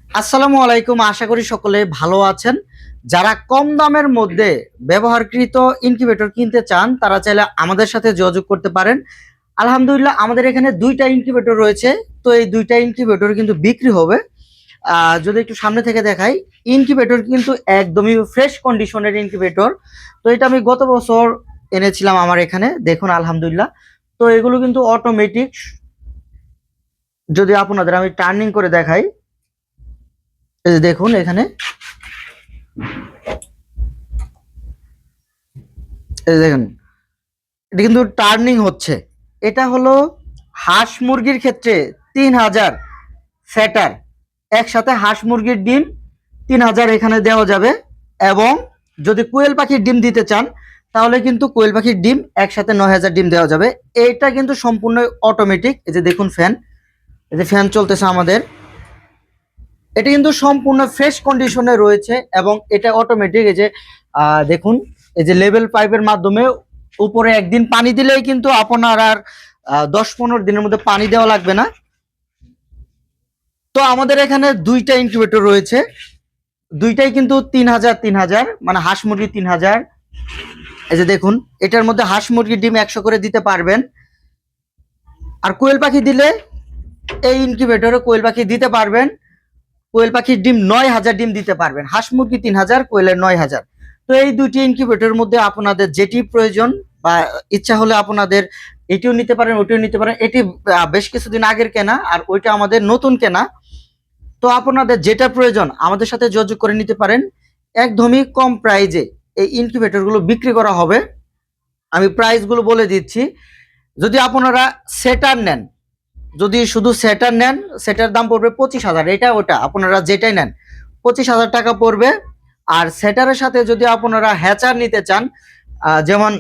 আসসালামু আলাইকুম, আশা করি সকলে ভালো আছেন। যারা কম দামের মধ্যে ব্যবহারকৃত ইনকিউবেটর কিনতে চান তারা চাইলে আমাদের সাথে যোগাযোগ করতে পারেন। আলহামদুলিল্লাহ আমাদের এখানে দুইটা ইনকিউবেটর রয়েছে। তো এই দুইটা ইনকিউবেটর কিন্তু বিক্রি হবে। যদি একটু সামনে থেকে দেখাই, ইনকিউবেটর কিন্তু একদমই ফ্রেশ কন্ডিশনের ইনকিউবেটর। তো এটা আমি গত বছর এনেছিলাম আমার এখানে, দেখুন আলহামদুলিল্লাহ। তো এগুলো কিন্তু অটোমেটিক। যদি আপনাদের আমি টার্নিং করে দেখাই, এই যে দেখুন এখানে, এই যে দেখুন এটা কিন্তু টার্নিং হচ্ছে। এটা হলো হাঁস মুরগির ক্ষেত্রে 3000 ফ্যাটার, একসাথে হাঁস মুরগির ডিম 3000 এখানে দেওয়া যাবে। এবং যদি কোয়েল পাখির ডিম দিতে চান তাহলে কিন্তু কোয়েল পাখির ডিম একসাথে 9000 ডিম দেওয়া যাবে। এটা কিন্তু সম্পূর্ণ অটোমেটিক। এই যে দেখুন ফ্যান, এই যে ফ্যান চলতেছে আমাদের। এটা কিন্তু সম্পূর্ণ ফ্রেশ কন্ডিশনে রয়েছে এবং এটা অটোমেটিক। এই যে দেখুন, এই যে লেভেল পাইপের মাধ্যমে উপরে একদিন পানি দিলেই কিন্তু আপনার আর 10-15 দিনের মধ্যে পানি দেওয়া লাগবে না। তো আমাদের এখানে দুইটা ইনকিউবেটর রয়েছে, দুইটাই কিন্তু 3000 মানে হাঁস মুরগি 3000। এই যে দেখুন, এটার মধ্যে হাঁস মুরগির ডিম 100 করে দিতে পারবেন। আর কোয়েল পাখি দিলে এই ইনকিউবেটরে কোয়েল পাখি দিতে পারবেন। কোয়েল পাখির ডিম 9000 ডিম দিতে পারবেন, হাঁস মুরগি 3000, কোয়েলের 9000। তো এই দুটি ইনকিউবেটরের মধ্যে আপনাদের যেটি প্রয়োজন বা ইচ্ছা হলে আপনাদের এটিও নিতে পারেন, ওটিও নিতে পারেন। এটি বেশ কিছুদিন আগের কেনা আর ওইটা আমাদের নতুন কেনা। তো আপনাদের যেটা প্রয়োজন আমাদের সাথে যোগাযোগ করে নিতে পারেন। একদমই কম প্রাইজে এই ইনকিউবেটরগুলো বিক্রি করা হবে। আমি প্রাইসগুলো বলে দিচ্ছি। যদি আপনারা সেটার নেন, যদি শুধু সেটার নেন, সেটার দাম পড়বে 25,000। এটা ওটা আপনারা যেটাই নেন 25,000 টাকা পড়বে। আর সেটারের সাথে যদি আপনারা হ্যাচার নিতে চান, যেমন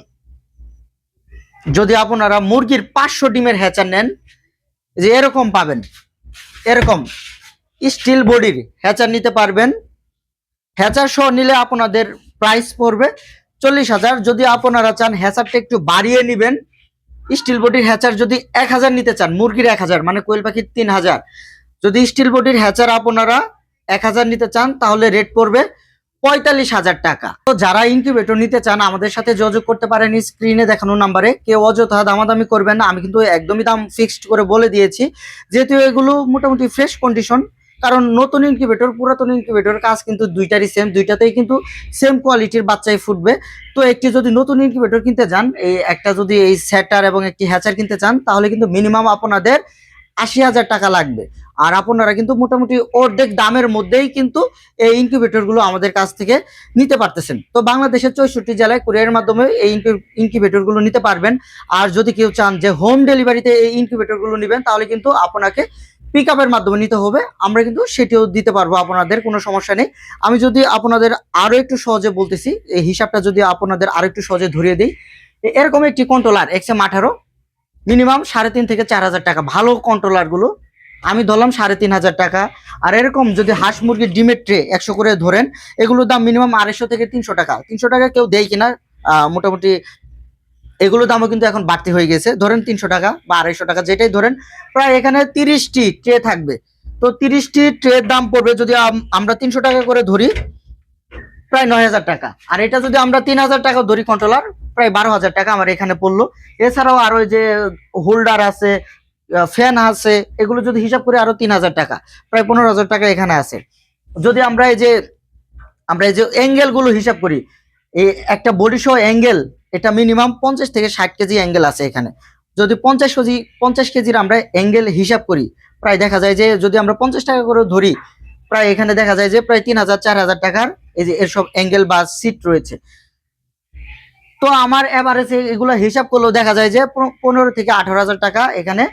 যদি আপনারা মুরগির 500 ডিমের হ্যাচার নেন, যে এরকম পাবেন, এরকম স্টিল বডির হ্যাচার নিতে পারবেন। হ্যাচার সহ নিলে আপনাদের প্রাইস পড়বে 40,000। যদি আপনারা চান হ্যাচারটা একটু বাড়িয়ে নেবেন, স্টিল বডির হ্যাচার যদি 1000 নিতে চান, মুরগির 1000 মানে কোয়েল পাখির 3000, যদি স্টিল বডির হ্যাচার আপনারা 1000 নিতে চান তাহলে রেট পড়বে 45,000 টাকা। তো যারা ইনকিউবেটর নিতে চান আমাদের সাথে যোগাযোগ করতে পারেন স্ক্রিনে দেখানো নাম্বারে। কেউ অযথা দামাদামি করবেন না, আমি কিন্তু একদমই দাম ফিক্সড করে বলে দিয়েছি, যেহেতু এগুলো মোটামুটি ফ্রেশ কন্ডিশন। কারণ নতুন ইনকিউবেটর পুরাতন ইনকিউবেটর কাজ কিন্তু দুইটারই সেম, দুইটাতেই কিন্তু সেম কোয়ালিটির বাচ্চাই ফুটবে। তো একটি যদি নতুন ইনকিউবেটর কিনতে চান, এই একটা যদি এই সেটার এবং একটি হ্যাচার কিনতে চান তাহলে কিন্তু মিনিমাম আপনাদের 80,000 টাকা লাগবে। আর আপনারা কিন্তু মোটামুটি অর্ধেক দামের মধ্যেই কিন্তু এই ইনকিউবেটর গুলো আমাদের কাছ থেকে নিতে পারতেছেন। তো বাংলাদেশের 64 জেলায় কুরিয়ারের মাধ্যমে এই ইনকিউবেটর গুলো নিতে পারবেন। আর যদি কেউ চান যে হোম ডেলিভারিতে এই ইনকিউবেটর গুলো নেবেন তাহলে কিন্তু আপনাকে পিক আপের মাধ্যমে নিতে হবে, আমরা কিন্তু সেটিও দিতে পারবো, আপনাদের কোনো সমস্যা নেই। আমি যদি আপনাদের আরো একটু সহজে বলতেছি, এই হিসাবটা যদি আপনাদের আরো একটু সহজে ধরিয়ে দিই, এরকম একটি কন্ট্রোলার XM18 মিনিমাম 3,500 থেকে 4,000 টাকা। ভালো কন্ট্রোলার গুলো আমি ধরলাম 3,500 টাকা। আর এরকম যদি হাঁস মুরগির ডিমের ট্রে 100 করে ধরেন, এগুলোর দাম মিনিমাম 250 থেকে 300 টাকা। 300 টাকা কেউ দেয় কিনা, মোটামুটি এগুলোর দামও কিন্তু এখন বাড়তি হয়ে গেছে। ধরেন 300 টাকা বা 250 টাকা যেটাই ধরেন, প্রায় এখানে 30টি ট্রে থাকবে। তো 30টি ট্রের দাম পড়বে, যদি আমরা 300 টাকা করে ধরি, প্রায় 9,000 টাকা। আর এটা যদি আমরা 3,000 টাকা ধরি কন্ট্রোলার, প্রায় 12,000 টাকা আমার এখানে পড়লো। এছাড়াও আরো যে হোল্ডার আছে, ফ্যান আছে, এগুলো যদি হিসাব করে আরো 3,000 টাকা, প্রায় 15,000 টাকা এখানে আছে। যদি আমরা এই যে অ্যাঙ্গেল গুলো হিসাব করি, এই একটা বডি সহ অ্যাঙ্গেল, এটা মিনিমাম 50 থেকে 60 কেজি অ্যাঙ্গেল আছে এখানে। যদি 50 কেজির আমরা অ্যাঙ্গেল হিসাব করি, প্রায় দেখা যায় যে যদি আমরা 50 টাকা করে ধরি, প্রায় এখানে দেখা যায় যে প্রায় 3,000-4,000 টাকার এই যে এসব অ্যাঙ্গেল বা সিট রয়েছে। তো আমার এভারেজে এগুলো হিসাব করলেও দেখা যায় যে 15 থেকে 18,000 টাকা এখানে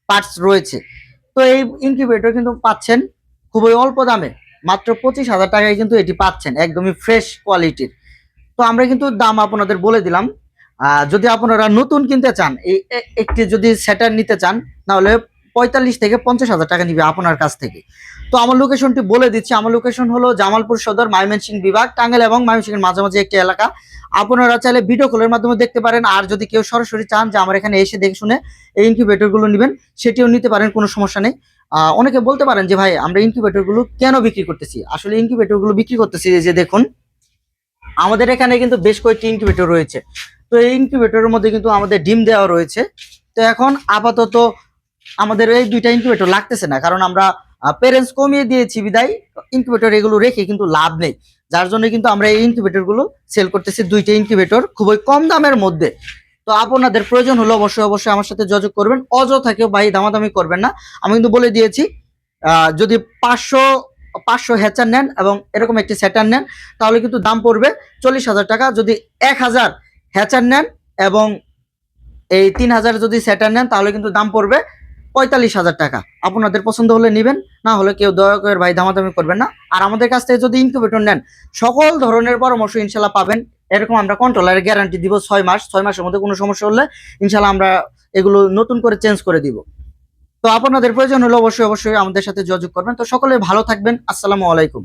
পার্টস রয়েছে। তো এই ইনকিউবেটর কিন্তু পাচ্ছেন খুবই অল্প দামে, মাত্র 25,000 টাকায় কিন্তু এটি পাচ্ছেন, একদমই ফ্রেশ কোয়ালিটির। তো আমরা কিন্তু দাম আপনাদের বলে দিলাম। যদি আপনারা নতুন কিনতে চান, এই একটি যদি সেটার নিতে চান, তাহলে 45 থেকে 50,000 টাকা নিবে আপনার কাছ থেকে। তো আমার লোকেশনটি বলে দিচ্ছি, আমার লোকেশন হলো জামালপুর সদর, ময়মনসিংহ বিভাগ, টাঙ্গাইল এবং ময়মনসিংহের মাঝামাঝি একটি এলাকা। আপনারা চাইলে ভিডিও কলের মাধ্যমে দেখতে পারেন। আর যদি কেউ সরাসরি চান যে আমার এখানে এসে দেখে শুনে এই ইনকিউবেটর গুলো নেবেন, সেটিও নিতে পারেন, কোনো সমস্যা নেই। অনেকে বলতে পারেন যে ভাই আমরা ইনকিউবেটর গুলো কেন বিক্রি করতেছি। আসলে ইনকিউবেটর গুলো বিক্রি করতেছি এই যে দেখুন, আমাদের এখানে কিন্তু বেশ কয়েকটি ইনকিউবেটর রয়েছে। তো এই ইনকিউবেটরের মধ্যে কিন্তু আমাদের ডিম দেওয়া রয়েছে। তো এখন আপাতত আমাদের এই দুইটা ইনকিউবেটর লাগতেছে না, কারণ আমরা প্যারেন্টস কমিয়ে দিয়েছি বিদায় ইনকিউবেটর এগুলো রেখে কিন্তু লাভ নেই। যার জন্য কিন্তু আমরা এই ইনকিউবেটর গুলো সেল করতেছি, দুইটা ইনকিউবেটর খুবই কম দামের মধ্যে। তো আপনাদের প্রয়োজন হলে অবশ্যই অবশ্যই আমার সাথে যোগাযোগ করবেন, অযথা কেউ ভাই দামাদামি করবেন না। আমি কিন্তু বলে দিয়েছি যদি 500 হ্যাচার নেন এবং এরকম একটি সেটার নেন তাহলে কিন্তু দাম পড়বে 40,000 টাকা। যদি 1000 হ্যাচার নেন এবং এই 3000 যদি সেটার নেন তাহলে কিন্তু দাম পড়বে 45,000 টাকা। আপনাদের পছন্দ হলে নেবেন, না হলে কেউ দয়া করে ভাই দামাদামি করবেন না। আর আমাদের কাছ থেকে যদি ইনকিউবেটর নেন সকল ধরনের পরামর্শ ইনশাল্লাহ পাবেন। এরকম আমরা কন্ট্রোলারের গ্যারান্টি দিব 6 মাস, 6 মাসের মধ্যে কোনো সমস্যা হলে ইনশাল্লাহ আমরা এগুলো নতুন করে চেঞ্জ করে দিব। তো আপনাদের প্রয়োজন হলে অবশ্যই অবশ্যই আমাদের সাথে যোগাযোগ করবেন। তো সকলে ভালো থাকবেন, আসসালামু আলাইকুম।